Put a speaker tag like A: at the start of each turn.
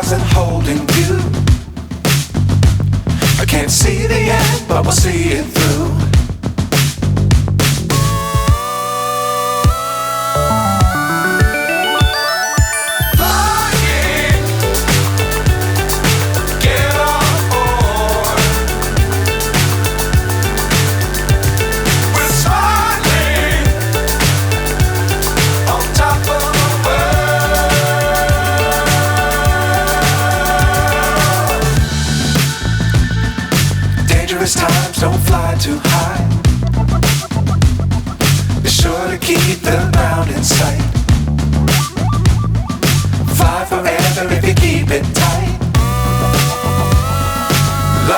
A: stars and holding you. I can't see the end, but we'll see it through. Times don't fly too high. Be sure to keep the ground in sight. Fly forever if you keep it